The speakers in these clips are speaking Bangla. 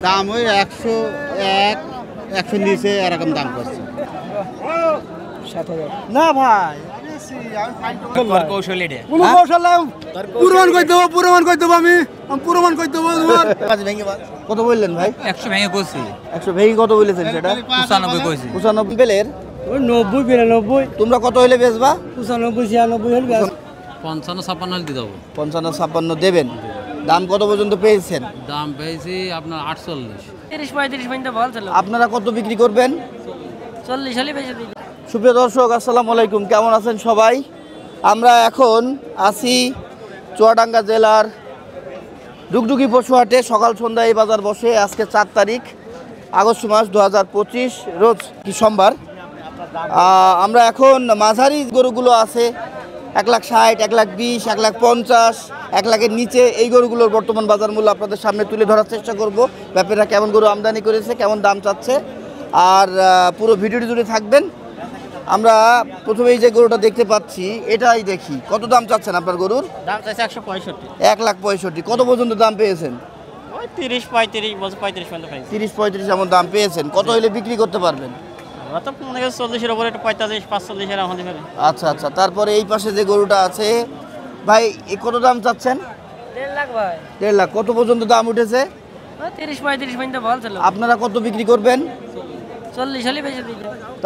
দাম ওই 101 100 নিচে এরকম দাম করছে। 7,000 না ভাই কৌশল এটা কোন কৌশল নাই, পুরমান কই দেব আমি পুরমান কই দেব তোমার কত বললেন ভাই? 100 ভেঙে কইছি 100 ভেঙে কত বলেছেন সেটা? 95 কইছি 95 বেলের ওই 90 92 তোমরা কত হইলে বেচবা? 95 96 হল ব্যাস 55 56 দিয়ে দেবো। 55 56 দেবেন। দাম কত পর্যন্ত পেয়েছেন? দাম পেয়েছি আপনার 48। 30 35 পর্যন্ত বলছিল আপনারা কত বিক্রি করবেন? 40 হলে বেশি দিই। সুপ্রিয় দর্শক আসসালামু আলাইকুম, কেমন আছেন সবাই? আমরা এখন আছি চুয়াডাঙ্গা জেলার ডুগডুগি পশুহাটে। সকাল সন্ধ্যা এই বাজার বসে। আজকে 4 তারিখ আগস্ট মাস 2025 রোজ কি সোমবার। আমরা এখন মাঝারি গরুগুলো আছে 1,60,000 1,20,000 1,50,000 1 লাখের নিচে এই গরুগুলোর বর্তমান বাজার মূল্য আপনাদের সামনে তুলে ধরার চেষ্টা করব। ব্যাপারীরা কেমন গরু আমদানি করেছে, কেমন দাম চাচ্ছে, আর পুরো ভিডিওটি জুড়ে থাকবেন। আমরা প্রথমে এই যে গরুটা দেখতে পাচ্ছি এটাই দেখি, কত দাম চাচ্ছেন আপনার গরুর? দাম চাইছে 165 1,65,000। কত পর্যন্ত দাম পেয়েছেন? ওই 30 35 বছর 35 পর্যন্ত পাইছি। 30-35 এমন দাম পেয়েছেন। কত হলে বিক্রি করতে পারবেন? ওরা তো মনে করে 40 এর উপরে একটু 45 45 এর আমাদের পারে। আচ্ছা আচ্ছা। তারপরে এই পাশে যে গরুটা আছে ভাই, কত দাম চাচ্ছেন? 1.5 লাখ ভাই। 1.5 লাখ। কত পর্যন্ত দাম উঠেছে? ওই 30 35 পর্যন্ত বলছিল আপনারা কত বিক্রি করবেন? 40 হলে বেশি দিই।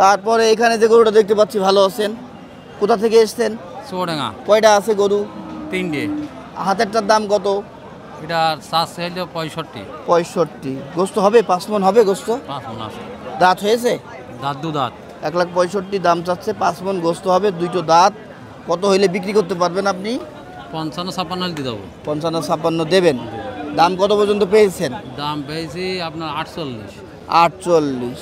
তারপরে এখানে যে গরুটা দেখতে পাচ্ছি, ভালো আছেন? কোথা থেকে এসেছেন? চুয়াডাঙ্গা কয়টা আছে গরু? 3টে। হাতেরটার দাম কত? এটা চাষ হইলো 65। 65। গোস্ত হবে? 5 মণ হবে গোস্ত? 5 মণ আছে। দাঁত হয়েছে? দাঁত দু দাঁত। 1,65,000 দাম চাচ্ছে, 5 মণ গোস্ত হবে, 2টো দাঁত। কত হইলে বিক্রি করতে পারবেন আপনি? 55 56 দিয়ে দেবো। 55-56 দেবেন। দাম কত পর্যন্ত পেয়েছেন? দাম পেয়েছি আপনার 48। 48।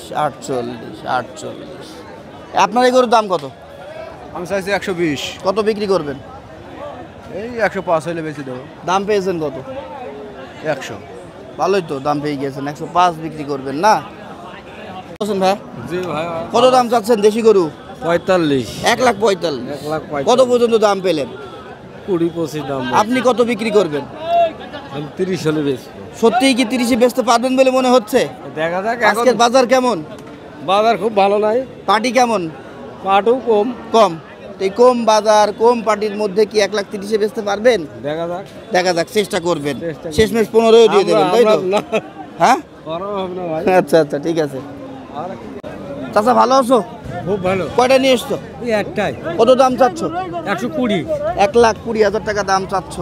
আপনার এই গরুর দাম কত? আমি চাইছি 120। কত বিক্রি করবেন? এই 105 হলে বেশি দেবো। দাম পেয়েছেন কত? 100। ভালোই তো, দাম পেয়ে গেছেন। 105 বিক্রি করবেন না? বলছেন ভাই, জি ভাই। কত দাম চাচ্ছেন দেশি গরু? 45। 1,45,000। কত পর্যন্ত দাম পেলেন? 20-25 দাম। আপনি কত বিক্রি করবেন? আমি 30 হলে বেশি। সত্যিই কি 30-এ বেচতে পারবেন বলে মনে হচ্ছে? দেখা যাক। এখন আজকের বাজার কেমন? বাজার খুব ভালো নাই, পার্টি কেমন? পাটও কম। কম। তো এই কম বাজার, কম পার্টির মধ্যে কি 1,30,000-এ বেচতে পারবেন? দেখা যাক। দেখা যাক, চেষ্টা করবেন। চেষ্টা করব। শেষমেশ 15 দিয়ে দেবেন, তাই তো? না, হ্যাঁ, করাও হবে না ভাই। আচ্ছা আচ্ছা, ঠিক আছে। আর চাচা ভালো আছো? খুব ভালো। কয়টা নিয়ে এসছো? এই একটাই। কত দাম চাচ্ছ? 120। 1,20,000 টাকা দাম চাচ্ছ।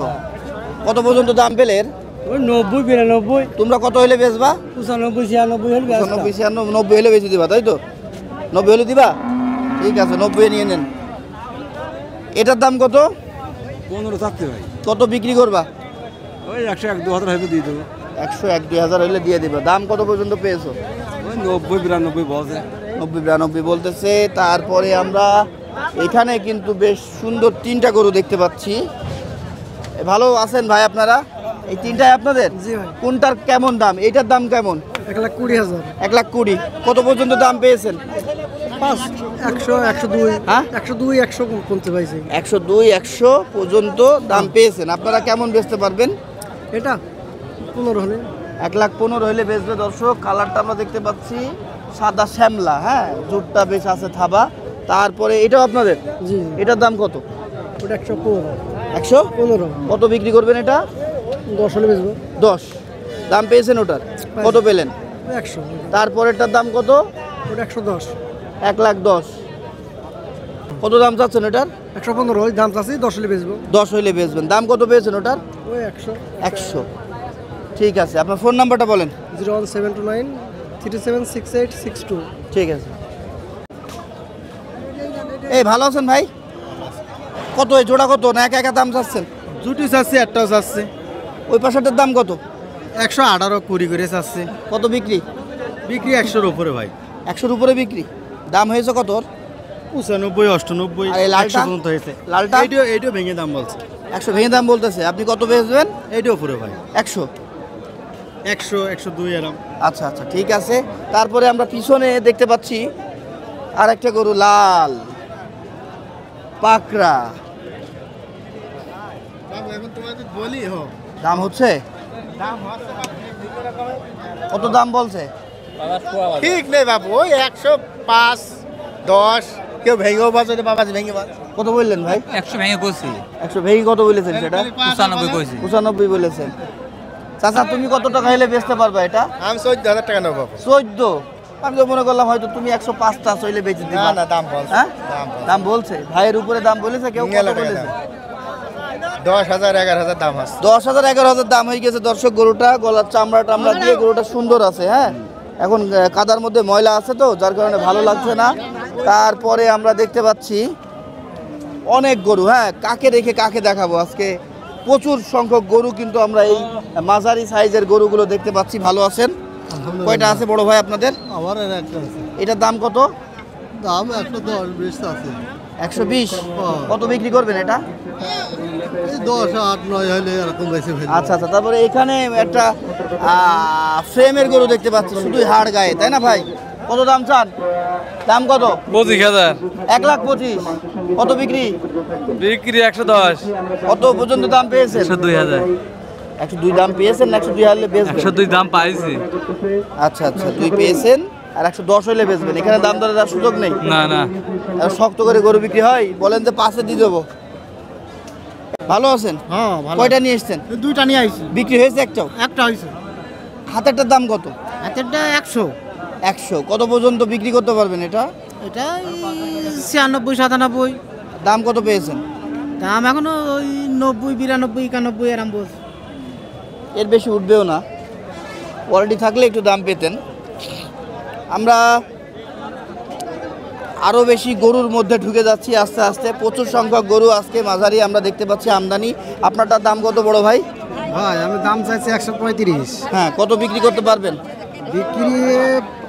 কত পর্যন্ত দাম পেলে? ওই 90 92 তোমরা কত হইলে বেচবা? 95 96 হল ব্যাস 90 হলে বেশি দিবা, তাই তো? 90 হলে দিবা? ঠিক আছে, 90 নিয়ে নেন। এটার দাম কত? 15 থাকতে ভাই। কত বিক্রি করবা? ওই 100-1-2 হলে দিয়ে দেবো। 100-1-2,000 হইলে দিয়ে দিবা। দাম কত পর্যন্ত পেয়েছো? ওই 90-92 বলছে। 90-92 বলতেছে। তারপরে আমরা এখানে কিন্তু বেশ সুন্দর 3টা গরু দেখতে পাচ্ছি। ভালো আছেন ভাই আপনারা? এই 3টাই আপনাদের? জি ভাই। কোনটার কেমন দাম? এইটার দাম কেমন? 1,20,000 1,20,000। কত পর্যন্ত দাম পেয়েছেন? 5 100 102 হ্যাঁ, 102 100 কোনতে পাইছি 102-100 পর্যন্ত দাম পেয়েছেন। আপনারা কেমন বেচতে পারবেন? এটা 15 হলে 1,15,000 হইলে বেচবে। দর্শক, কালারটা আমরা দেখতে পাচ্ছি সাদা শ্যামলা, হ্যাঁ, জুটটা বেশ আছে থাবা। তারপরে এটাও আপনাদের? জি এটার দাম কত? ওটা 115 100। কত বিক্রি করবেন এটা? 10 হলে বেচবো 10 দাম পেয়েছেন ওটার? কত পেলেন? 100 তারপরেরটার দাম কত? ওটা 110 1,10,000। কত দাম চাচ্ছেন এটার? 115 ওই দাম চাচ্ছি 10 হলে বেচবো 10 হইলে বেচবেন। দাম কত পেয়েছেন ওটার? ওই 100 100। ঠিক আছে, আপনার ফোন নাম্বারটা বলেন। 01729 376862 ঠিক আছে। এই ভালো আছেন ভাই? কত এই জোড়া কত, না একা একা দাম চাচ্ছেন? দুটি চাচ্ছি, একটাও চাচ্ছি। ওই পাশাটার দাম কত? 118 20 করে চাচ্ছি। কত বিক্রি? বিক্রি 100-র উপরে ভাই। 100-র উপরে বিক্রি। দাম হয়েছে কত? 95 98 আর এই লালটা? 100 পর্যন্ত হয়েছে। লালটা? এইটাও ভেঙে দাম বলছে। 100 ভেঙে দাম বলতেছে। আপনি কত বেচবেন? এইটাও উপরে ভাই। 100। 100 102 এরকম। আচ্ছা আচ্ছা, ঠিক আছে। তারপরে আমরা পিছনে দেখতে পাচ্ছি আর একটা গরু, লাল পাকড়া। এখন তোমাদের বলি দাম হচ্ছে? কত দাম বলছে? ঠিক নেই বাবু, ওই 105, 10, কেউ ভেঙেও বাজে, বাবাজি ভেঙে বাজ। কত বললেন ভাই? 100 ভেঙে করছি, 100 ভেঙে কত বলেছেন সেটা? 95 কইছি। 95 বলেছেন। চাচা তুমি কত টাকা হলে বেচতে পারবা এটা? আমি 14,000 টাকা নেবো বাবু। 14? আমি তো মনে করলাম হয়তো তুমি 105টা চলে বেচে দিবা। না না, দাম বলছে। হ্যাঁ দাম বলছে। দাম বলছে, ভাইয়ের উপরে দাম বলেছে, কেউ কত মেলা টাকা বলেছে? দাম। 10,000, 11,000 দাম আছে। 10,000 11,000 দাম হয়ে গেছে দর্শক। গরুটা গলার চামড়া টামড়া দিয়ে গরুটা সুন্দর আছে। হ্যাঁ, এখন কাদার মধ্যে ময়লা আছে তো, যার কারণে ভালো লাগছে না। তারপরে আমরা দেখতে পাচ্ছি অনেক গরু। হ্যাঁ, কাকে রেখে কাকে দেখাবো আজকে? প্রচুর সংখ্যক গরু কিন্তু আমরা এই মাঝারি সাইজের গরুগুলো দেখতে পাচ্ছি। ভালো আছেন? কয়টা আছে বড় ভাই আপনাদের? আমার আর একটা আছে, এটার দাম কত? দাম 110 বেশি আছে। 120? কত বিক্রি করবেন এটা? এই 10, 8, 9 হলে এরকম বেশি ফেলবে। আচ্ছা আচ্ছা। তারপরে এখানে একটা ফ্রেমের গরু দেখতে পাচ্ছি, শুধুই হাড় গায়ে, তাই না ভাই? কত দাম চান? দাম কত? 25,000 1,25,000। কত বিক্রি? বিক্রি 110, কত পর্যন্ত দাম পেয়েছেন? 102,000, 102 দাম পেয়েছেন না 102 হলে বেচবেন? 102 দাম পাইছি। আচ্ছা আচ্ছা, 2 পেয়েছেন আর 110 হলে বেচবেন। এখানে দাম দরের সুযোগ নেই? না না, আর শক্ত করে গরু বিক্রি হয়? বলেন যে 5-এ দিয়ে দেবো। ভালো আছেন? হ্যাঁ ভালো। কয়টা নিয়ে এসছেন? দুইটা নিয়ে আইছি, বিক্রি হয়েছে একটাও? একটা হইছে। হাতেরটার দাম কত? হাতেরটা 100। 100? কত পর্যন্ত বিক্রি করতে পারবেন এটা? এটা 96, 97। দাম কত পেয়েছেন? দাম এখনো ওই 90, 92, 91 এরম বস। এর বেশি উঠবেও না, কোয়ালিটি থাকলে একটু দাম পেতেন। আমরা আরও বেশি গরুর মধ্যে ঢুকে যাচ্ছি আস্তে আস্তে। প্রচুর সংখ্যক গরু আজকে মাঝারি আমরা দেখতে পাচ্ছি আমদানি। আপনারটার দাম কত বড় ভাই? ভাই আমি দাম চাইছি 135। হ্যাঁ, কত বিক্রি করতে পারবেন? বিক্রি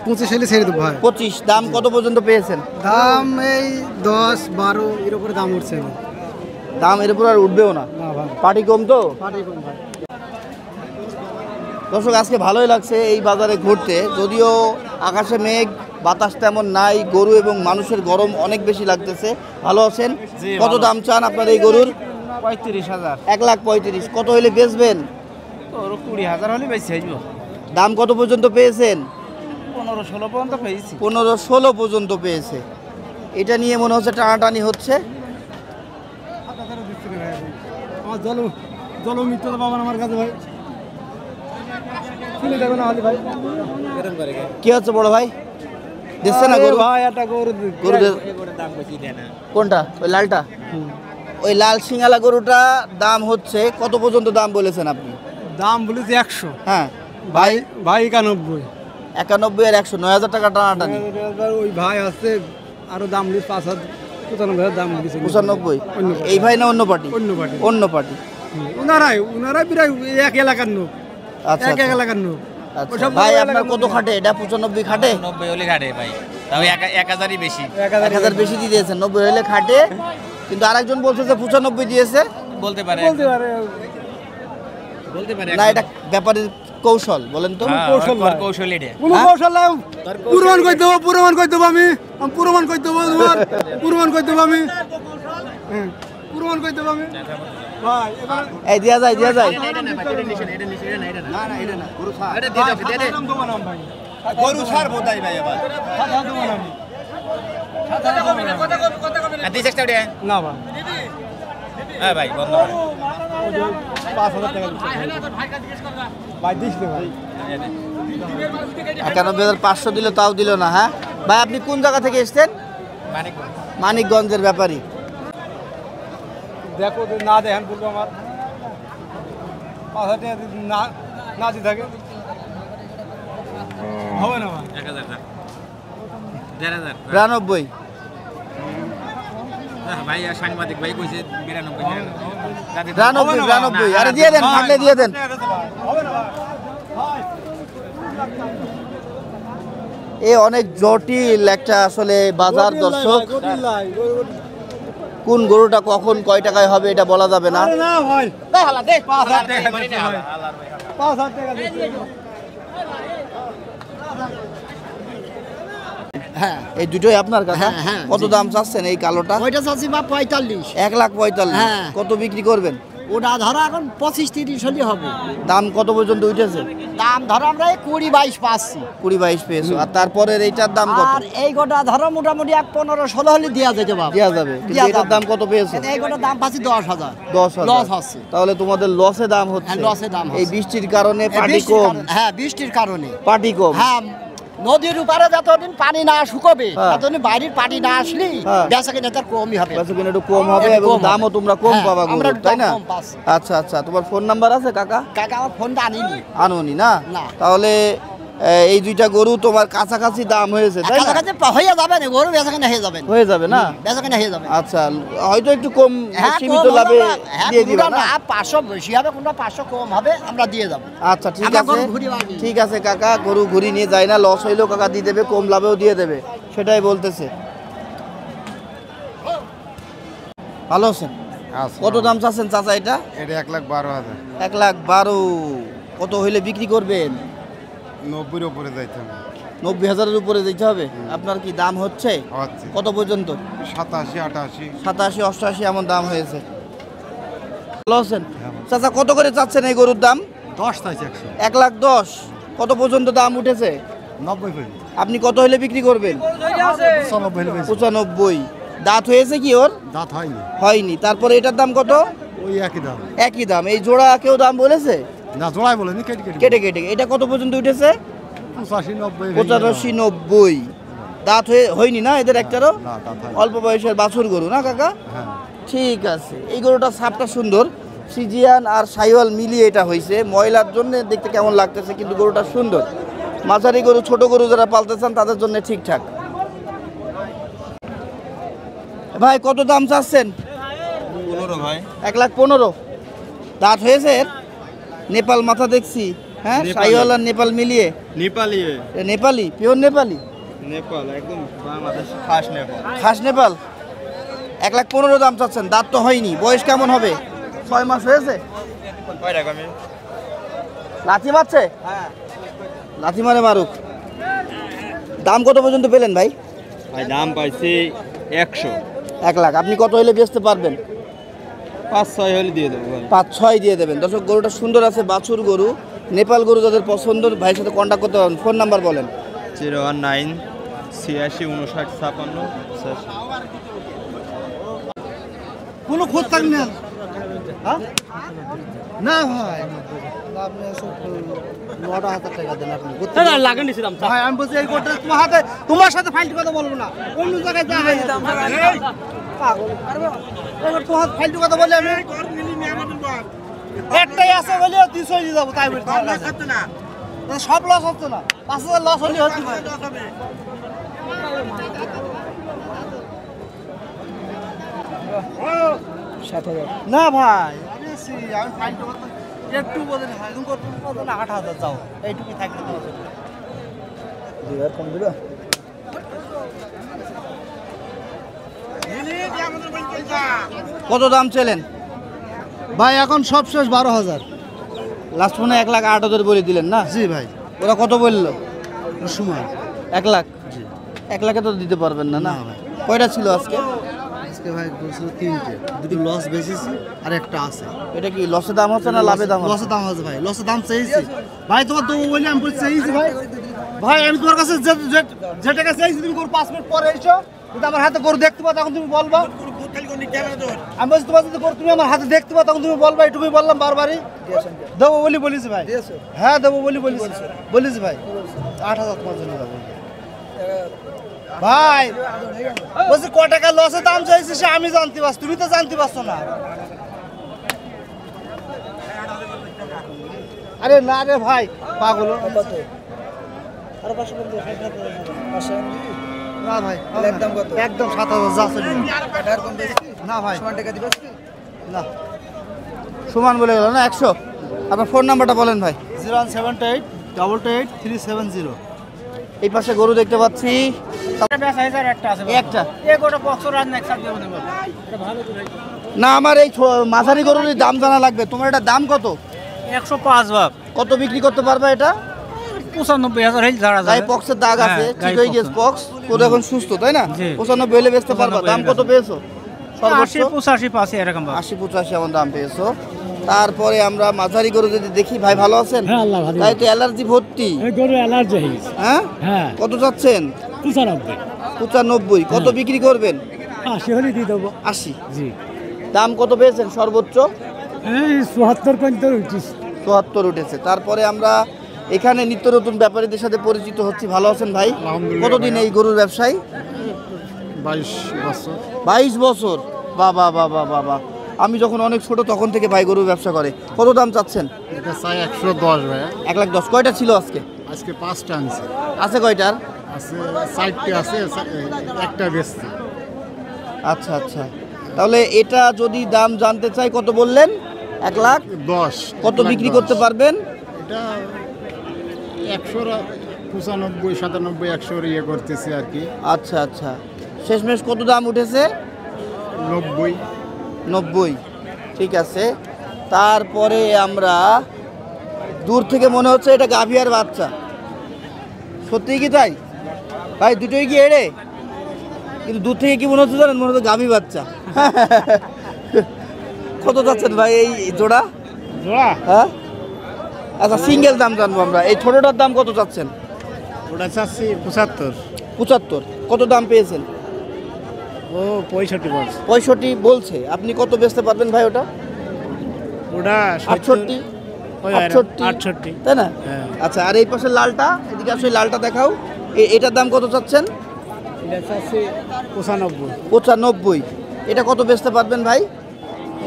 25 হলে ছেড়ে দেবো ভাই। 25? দাম কত পর্যন্ত পেয়েছেন? দাম এই 10, 12 এর উপরে দাম উঠছে না। দাম এর উপর আর উঠবেও না, না ভাই, পার্টি কম তো। পাটি কম ভাই। দর্শক, আজকে ভালোই লাগছে এই বাজারে ঘুরতে, যদিও আকাশে মেঘ, বাতাস তেমন নাই, গরু এবং মানুষের গরম অনেক বেশি লাগতেছে। ভালো আছেন? কত দাম চান আপনার এই গরুর? 35,000। 1,35,000। কত হলে বেচবেন? 20,000 হলে বেশি হইব। দাম কত পর্যন্ত পেয়েছেন? 15-16 পর্যন্ত পেয়েছি। 15-16 পর্যন্ত পেয়েছে। এটা নিয়ে মনে হচ্ছে টানাটানি হচ্ছে। আমার জলমিত্র পাবেন আমার কাছে ভাই, শুনে যাবে না হলে ভাই। কি হচ্ছে বড় ভাই? দিচ্ছে না গরু? ভাই একটা গরু গরু কোনটা? ওই লালটা? ওই লাল সিঙ্গালা গরুটা দাম হচ্ছে কত পর্যন্ত দাম বলেছেন আপনি? দাম বলেছি 100। হ্যাঁ ভাই, ভাই 91। 91 আর 100, 9,000 টাকা টানাটানি। ওই ভাই আছে আরো দাম নিয়ে 5,000, 95,000 দাম দিয়েছে। 95? এই ভাই না অন্য পার্টি? অন্য পার্টি। অন্য পার্টি। ওনারাই প্রায় এক এলাকার লোক, আচ্ছা এক আচ্ছা। এলাকার লোক। আচ্ছা ওসব ভাই, বড় আপনার এলাকার কত মধ্যে খাটে এটা? 95 খাটে? 90 হলে ঘাটে ভাই, তাও 1,000ই বেশি। 1,000 বেশি দিয়ে দিয়েছেন। 90 হলে খাটে, কিন্তু আরেকজন বলছে যে 95 দিয়েছে। বলতে পারে, বলতে পারে। বলতে পারে। না, এটা ব্যাপারের কৌশল বলেন তো। কৌশল নাই। কৌশল এটা। কোনো কৌশল নাই। প্রমাণ করে দেবো, প্রমাণ করে দেবো আমি প্রমাণ করে দেবো তোমার, প্রমাণ করে দেবো আমি, প্রমাণ করে দেবো আমি ভাই। এবার এই দিয়া যায়, দিয়া যায়। গরু ছাড়বো তাই ভাই এবার। না ভাই, হ্যাঁ ভাই, বন্ধ করে। 5,000 টাকা ভাই দিস নে ভাই। 91,500 দিল, তাও দিল না। হ্যাঁ ভাই, আপনি কোন জায়গা থেকে এসেছেন? মানিকগঞ্জের ব্যাপারী। দেখো না দেখেন বলবো আমার 5,000 টাকা না না দিয়ে থাকে হবে না ভাই। 1,000 টাকা। 1,000। 92? ভাই সাংবাদিক ভাই কইছে 92। 92? আরে দিয়ে দেন, ফাটলে দিয়ে দেন। এ অনেক জটিল একটা আসলে বাজার দর্শক। কোন গরুটা কখন কয় টাকায় হবে এটা বলা যাবে না। না ভাই 5,000 টাকা দিচ্ছি ভাই, 5,000 টাকা দিচ্ছি। হ্যাঁ, এই দুটোই আপনার কাছে? হ্যাঁ, হ্যাঁ, কত দাম চাচ্ছেন এই কালোটা? ওইটা চাচ্ছি বা 45। 1,45,000। হ্যাঁ। কত বিক্রি করবেন? ওটা ধরো এখন 25-30 হলে হবে। দাম কত পর্যন্ত উঠেছে? দাম ধরো আমরা 20-22 পাচ্ছি। 20-22 পেয়েছো। আর তারপরের এইটার দাম কত? আর এই গোটা ধরো মোটামুটি 15-16 হলে দেওয়া যেতে পারে। দেওয়া যাবে, কিন্তু দেওয়া এটার যাবে। দাম কত পেয়েছো? এই গোটার দাম পাচ্ছি 10,000। 10,000 লস হচ্ছে। তাহলে তোমাদের লসে দাম হচ্ছে। হ্যাঁ, লসে দাম এই হচ্ছে। বৃষ্টির কারণে এই পাটি বৃষ্টির কম। কারণে- হ্যাঁ, বৃষ্টির কারণে। পাটি কম। হ্যাঁ, নদীর উপরে যতদিন পানি না শুকাবে হ্যাঁ। ততদিন বাইরের পানি না আসলেই হ্যাঁ। বেচা কিনা তার কমই হবে। বেচাকেনা একটু কম হবে একটু এবং কম দামও হবে। তোমরা কম হ্যাঁ, পাবা আমরা গরুর, একটু তাই না? কম পাচ্ছি। আচ্ছা আচ্ছা, তোমার ফোন নাম্বার আছে কাকা? কাকা আমার ফোনটা আনিনি। আনোনি না? না। তাহলে এই দুইটা গরু তোমার কাছাকাছি দাম হয়েছে, তাই না? কাছাকাছি হয়ে যাবে না, গরু বেচা কিনা হয়ে যাবে। হয়ে যাবে না? বেচা কিনা হয়ে যাবে। আচ্ছা, হয়তো একটু কম হ্যাঁ, সীমিত কম লাভে হবে না। হ্যাঁ, দিয়ে দিবা কোনটা না? না 500 বেশি হবে, কোনটা 500 কম হবে, আমরা দিয়ে যাবো। আচ্ছা ঠিক আমরা আছে, গরু ঘুরি বানি। ঠিক আছে কাকা, গরু ঘুরি নিয়ে যায় না, লস হইলেও কাকা দিয়ে দেবে, কম লাভেও দিয়ে দেবে, সেটাই বলতেছে। ভালো আছেন? কত দাম চাচ্ছেন চাচা এটা? এটা 1,12,000। 1,12,000। কত হইলে বিক্রি করবেন? 90-এর উপরে যাইতে হবে। 90,000-এর উপরে দিতে হবে। আপনার কি দাম হচ্ছে হচ্ছে কত পর্যন্ত? 87-88। 87-88 এমন দাম হয়েছে। ভালো আছেন চাচা? কত করে চাচ্ছেন এই গরুর দাম? 10 চাইছে 100। 1,10,000। কত পর্যন্ত দাম উঠেছে? 90 করে। আপনি কত হলে বিক্রি করবেন? 95 হলে বেশি। 95। দাঁত হয়েছে কি ওর? দাঁত হয়নি। হয়নি। তারপরে এটার দাম কত? ওই একই দাম। একই দাম। এই জোড়া কেউ দাম বলেছে? না, জোড়াই বলেনি, কেটে কেটে। কেটে কেটে। এটা কত পর্যন্ত উঠেছে? 85-90। 85-90। দাঁত হয়নি না এদের একটারও? না, দাঁত হয়নি। অল্প বয়সের বাছুর গরু না কাকা? হ্যাঁ। ঠিক আছে। এই গরুটার ছাপটা সুন্দর, সিজিয়ান আর সাইওয়াল মিলিয়ে এটা হয়েছে। ময়লার জন্য দেখতে কেমন লাগতেছে, কিন্তু গরুটা সুন্দর। মাঝারি গরু, ছোট গরু যারা পালতে চান তাদের জন্য ঠিকঠাক। ভাই কত দাম চাচ্ছেন? 15 ভাই। 1,15,000। দাঁত হয়েছে এর? নেপাল মাথা দেখছি, হ্যাঁ, সাইওয়াল আর নেপাল মিলিয়ে। নেপালি। এ নেপালি, পিওর নেপালি, নেপাল একদম বাংলাদেশ খাস নেপাল। খাস নেপাল। 1,15,000 দাম চাচ্ছেন। দাঁত তো হয়নি। বয়স কেমন হবে? 6 মাস হয়েছে। কয়টা কমে? লাথি মারছে? লাথি মারে মারুক। দাম কত পর্যন্ত পেলেন ভাই? ভাই দাম পাইছি 100। 1 লাখ। আপনি কত হলে বেচতে পারবেন? 5-6 হলে দিয়ে দেবো ভাই। 5-6 দিয়ে দেবেন। দর্শক, গরুটা সুন্দর আছে, বাছুর গরু, নেপাল গরু যাদের পছন্দ ভাইয়ের সাথে কন্ট্যাক্ট করতে পারেন। ফোন নাম্বার বলেন। 019 86 59 56 কোনো খোঁজ থাকবে না। হ্যাঁ? না ভাই। 9,000 টাকা দেন আপনি। লাগেন নিছি দাম। ভাই আমি বলছি এই কোটা তোমার সাথে ফাইলটি কথা বলবো না, অন্য জায়গায় যা হয় দাম। পাগল। এবার তোমার ফাইলটি কথা বলে আমি একটাই আছে বলে 200 দিয়ে যাবো, তাই বলি। সব লস হচ্ছে না, 5,000 লস হলে হচ্ছে ভাই। না ভাই, আমি ফাইলটি কথা একটু বলে না, তুমি করতে না 8,000 যাও, এইটুকুই থাকলে তোমার জন্য। 2,000 কম দিবা? কত দাম চলেন ভাই এখন সব শেষ 12,000। লাস্ট ফোনে? 1,08,000 বলে দিলেন না? জি ভাই। ওরা কত বললো? সময় 1 লাখ। 1 লাখে তো দিতে পারবেন না? না। না ভাই। কয়টা ছিল আজকে? আজকে ভাই বলছিল 3টে, দুটো লস বেশিছি আর একটা আছে। এটা কি লসে দাম হচ্ছে না লাভে দাম হচ্ছে? লসের দাম আছে ভাই, লসের দাম চাইছি ভাই। তোমার তো বলি আমি বলছি চাইছি ভাই। ভাই আমি তোমার কাছে যে টাকা চাইছি তুমি গরু 5 মিনিট পরে এসো, যদি আমার হাতে গরু দেখতে পাও তখন তুমি বলবা। আমি বলছি তোমার যদি গরু তুমি আমার হাতে দেখতে পাও তখন তুমি বলবা, এটুকুই বললাম বারবারই। দেবো বলি বলিস ভাই। হ্যাঁ দেবো বলি বলিস ভাই। 8,000 তোমার জন্য যাবো ভাই। বলছি ক টাকা লসের দাম চাইছি সে আমি জানতে পারছি, তুমি তো জানতে পারছো না। আরে না রে ভাই, পাগল। না ভাই, একদম 7,000 যা চলি না ভাই। না, সমান বলে গেল না 100। আপনার ফোন নাম্বারটা বলেন ভাই। 0178 88 370। এই পাশে গরু দেখতে পাচ্ছি একটা। না, আমার এই মাঝারি গরুর দাম জানা লাগবে। তোমার এটা দাম কত? 105 বাপ। কত বিক্রি করতে পারবে এটা? 95,000 হইল ধারা গায়ে পক্সের দাগ আছে, হ্যাঁ, ঠিক গায়ে হয়ে গেছে পক্স, পুরো এখন সুস্থ, তাই না? জি। 95 হলে বেচতে পারবা। দাম কত পেয়েছো? সর্বোচ্চ 80-85 পাশে এরকম বাপ। 80-85 এমন দাম পেয়েছো। তারপরে আমরা মাঝারি গরু যদি দেখি, ভাই ভালো আছেন? হ্যাঁ আল্লাহ ভালো তাই তো অ্যালার্জি ভর্তি। এই গরু অ্যালার্জি হয়েছে। হ্যাঁ হ্যাঁ কত চাচ্ছেন? 95 95। কত বিক্রি করবেন? 80 হলে দিয়ে দেবো। 80। জি দাম কত পেয়েছেন সর্বোচ্চ? এই 74 পর্যন্ত উঠিস। 74 উঠেছে। তারপরে আমরা এখানে নিত্য নতুন ব্যাপারীদের সাথে পরিচিত হচ্ছি। ভালো আছেন ভাই? কতদিন এই গরুর ব্যবসায়? 22 বছর। 22 বছর। বাবা বাবা বাবা, আমি যখন অনেক ছোট তখন থেকে ভাই গরুর ব্যবসা করে। কত দাম চাচ্ছেন? এটা চাই 110 ভাই। 1,10,000। কয়টা ছিল আজকে? আজকে 5টা আনছে। আছে কয়টার? আছে 4টে আছে, একটা বেচছি। আচ্ছা আচ্ছা, তাহলে এটা যদি দাম জানতে চাই কত বললেন? 1,10,000। কত বিক্রি করতে পারবেন? এটা 195, 97, 100 ইয়ে করতেছি আর কি। আচ্ছা আচ্ছা, শেষমেশ কত দাম উঠেছে? 90। ঠিক আছে। তারপরে আমরা দূর থেকে মনে হচ্ছে এটা গাভিয়ার বাচ্চা। সত্যি কি তাই ভাই? দুটোই কি এড়ে? কিন্তু দূর থেকে কি মনে হচ্ছে জানেন? মনে হচ্ছে গাভী বাচ্চা। কত যাচ্ছেন ভাই এই জোড়া? হ্যাঁ আচ্ছা, সিঙ্গেল দাম জানবো আমরা। এই ছোটটার দাম কত চাচ্ছেন? ওটা চাচ্ছি 75। 75। কত দাম পেয়েছেন? ও 65 বলছে। 65 বলছে। আপনি কত বেচতে পারবেন ভাই ওটা? ওটা 68। 68। তাই না? হ্যাঁ। আচ্ছা, আর এই পাশে লালটা, এদিকে আসলে লালটা দেখাও। এটার দাম কত চাচ্ছেন? এটা চাচ্ছি 95। 95। এটা কত বেচতে পারবেন ভাই?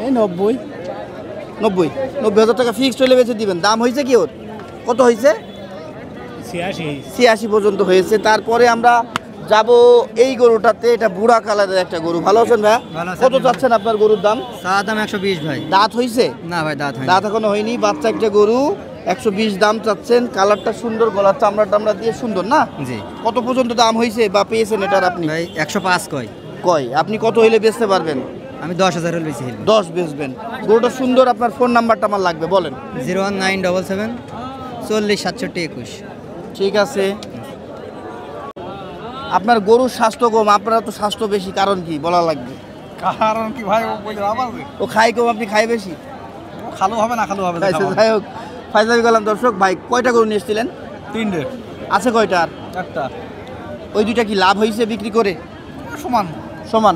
এই 90। 90,000 টাকা ফিক্সড হলে বেচে দিবেন। দাম হয়েছে কি ওর? কত হয়েছে? 86 পর্যন্ত হয়েছে। তারপরে আমরা যাব এই গরুটাতে। এটা বুড়া কালারের একটা গরু। ভালো আছেন ভাই? কত চাচ্ছেন আপনার গরুর দাম? দাম 120 ভাই। দাঁত হয়েছে? না ভাই দাঁত হয় দাঁত এখনো হয়নি। বাচ্চা একটা গরু, 120 দাম চাচ্ছেন। কালারটা সুন্দর, গলার চামড়া টামড়া দিয়ে সুন্দর না? জি কত পর্যন্ত দাম হয়েছে বা পেয়েছেন এটার আপনি? ভাই 105 কয়। কয় আপনি কত হইলে বেচতে পারবেন? আমি 10,000 হলে বেশি হেলব। 10 বেচবেন। গরুটা সুন্দর। আপনার ফোন নাম্বারটা আমার লাগবে, বলেন। 01977 40 67 21। ঠিক আছে। আপনার গরুর স্বাস্থ্য কম, আপনারা তো স্বাস্থ্য বেশি, কারণ কি বলা লাগবে? কারণ কি ভাই? ও বলে আবার ও খায় কম, আপনি খায় বেশি। খালো হবে না, খালো হবে না। আচ্ছা, যাই হোক, ফাইজাবি গেলাম। দর্শক ভাই, কয়টা গরু নিয়ে এসেছিলেন? 3টে। আছে কয়টা? আর একটা ওই দুইটা কি লাভ হয়েছে বিক্রি করে? সমান। সমান।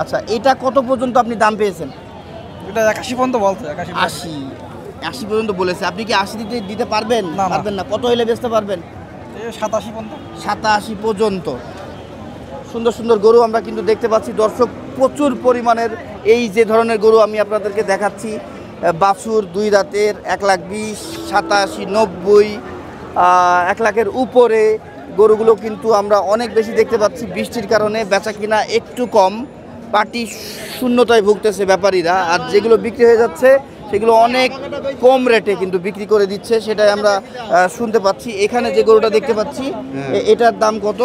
আচ্ছা, এটা কত পর্যন্ত আপনি দাম পেয়েছেন? এটা 81 পর্যন্ত বলছে। 80 পর্যন্ত বলেছে। আপনি কি 80 দিতে পারবেন? না। পারবেন না। কত হইলে বেচতে পারবেন? 87 পর্যন্ত। 87 পর্যন্ত। সুন্দর সুন্দর গরু আমরা কিন্তু দেখতে পাচ্ছি দর্শক। প্রচুর পরিমাণের এই যে ধরনের গরু আমি আপনাদেরকে দেখাচ্ছি, বাছুর 2 দাঁতের, 1,20,000, 87, 90, 1 লাখের উপরে গরুগুলো কিন্তু আমরা অনেক বেশি দেখতে পাচ্ছি। বৃষ্টির কারণে বেচা কিনা একটু কম, পাটি শূন্যতায় ভুগতেছে ব্যাপারীরা। আর যেগুলো বিক্রি হয়ে যাচ্ছে সেগুলো অনেক কম রেটে কিন্তু বিক্রি করে দিচ্ছে, সেটাই আমরা শুনতে পাচ্ছি। এখানে যে গরুটা দেখতে পাচ্ছি, এটার দাম কত?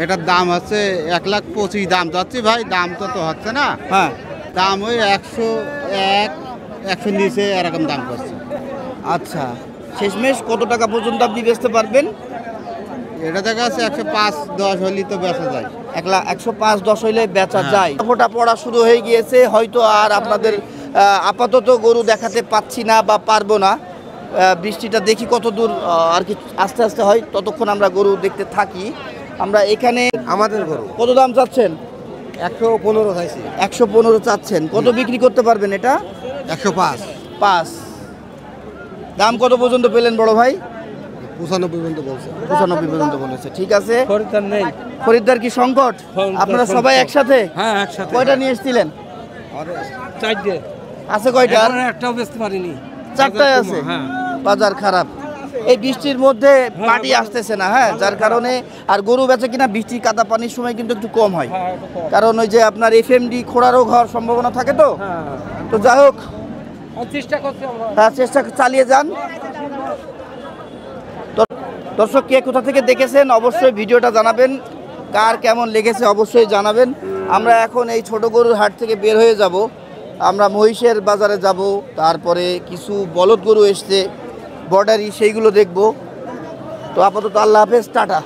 এটার দাম হচ্ছে 1,25,000 দাম যাচ্ছে ভাই। দাম তো হচ্ছে না। হ্যাঁ, দাম ওই 101, 100 নিচে এরকম দাম করছে। আচ্ছা, শেষমেশ কত টাকা পর্যন্ত আপনি বেচতে পারবেন? এটা দেখা যাচ্ছে 105-10 হলে তো বেচা যায়। 105-10 হইলে বেচা যায়। ফোটা পড়া শুরু হয়ে গিয়েছে। হয়তো আর আপনাদের আপাতত গরু দেখাতে পাচ্ছি না বা পারবো না। বৃষ্টিটা দেখি কত দূর আর কি আস্তে আস্তে হয়, ততক্ষণ আমরা গরু দেখতে থাকি। আমরা এখানে আমাদের গরু কত দাম চাচ্ছেন? 115 চাইছি। 115 চাচ্ছেন। কত বিক্রি করতে পারবেন এটা? 105। দাম কত পর্যন্ত পেলেন বড় ভাই? 95 পর্যন্ত বলছে। 95 পর্যন্ত বলেছে। ঠিক আছে। খরিদ্দার নেই। খরিদ্দার কি সংকট? আপনারা সবাই একসাথে? হ্যাঁ একসাথে। কয়টা নিয়ে এসেছিলেন? 4টে। আছে কয়টা? একটাও বেচতে পারিনি। 4টাই আছে। বাজার খারাপ। এই বৃষ্টির মধ্যে পাটি আসতেছে না, হ্যাঁ, যার কারণে। আর গরু বেচে কিনা বৃষ্টি কাদা পানির সময় কিন্তু একটু কম হয়, কারণ ওই যে আপনার এফএমডি খোঁড়া রোগ হওয়ার সম্ভাবনা থাকে। তো যাই হোক, চেষ্টা করছি আমরা। হ্যাঁ, চেষ্টা চালিয়ে যান। দর্শক, কে কোথা থেকে দেখেছেন অবশ্যই ভিডিওটা জানাবেন। কার কেমন লেগেছে অবশ্যই জানাবেন। আমরা এখন এই ছোট গরুর হাট থেকে বের হয়ে যাব। আমরা মহিষের বাজারে যাব, তারপরে কিছু বলদ গরু এসছে বর্ডারি, সেইগুলো দেখব। তো আপাতত আল্লাহ হাফেজ, টাটা।